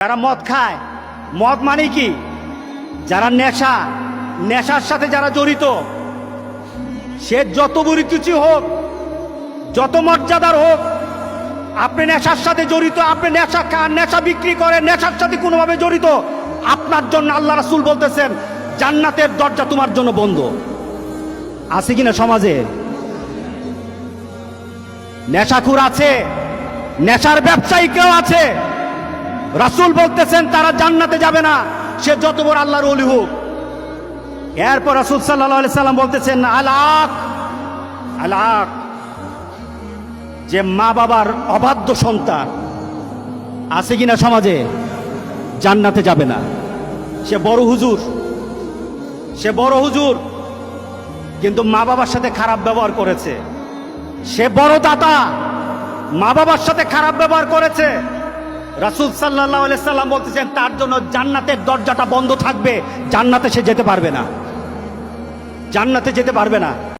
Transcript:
যারা মদ খায়, মদ মানে কি? যারা নেশার সাথে যারা জড়িত, সে যত বড় কিছু হোক, যত মর্যাদার হোক, আপনি নেশার সাথে জড়িত, আপনি নেশা খান, নেশা বিক্রি করেন, নেশার সাথে কোনোভাবে জড়িত, আপনার জন্য আল্লাহ রাসূল বলতেছেন জান্নাতের দরজা তোমার জন্য বন্ধ। আছে কিনা সমাজে? নেশাখোর আছে, নেশার ব্যবসায়ী কেউ আছে, রাসূল বলতেছেন তারা জান্নাতে যাবে না, সে যত বড় আল্লাহর ওলি হোক। এরপর রাসূল সাল্লাল্লাহু আলাইহি সাল্লাম বলতেছেন আলাক, যে মা বাবার অবাধ্য সন্তান আছে কিনা সমাজে, জান্নাতে যাবে না। সে বড় হুজুর, কিন্তু মা বাবার সাথে খারাপ ব্যবহার করেছে। সে বড় দাতা, মা বাবার সাথে খারাপ ব্যবহার করেছে। রাসূল সাল্লাল্লাহু আলাইহি সাল্লাম বলতেছেন তার জন্য জান্নাতের দরজাটা বন্ধ থাকবে, জান্নাতে সে যেতে পারবে না, জান্নাতে যেতে পারবে না।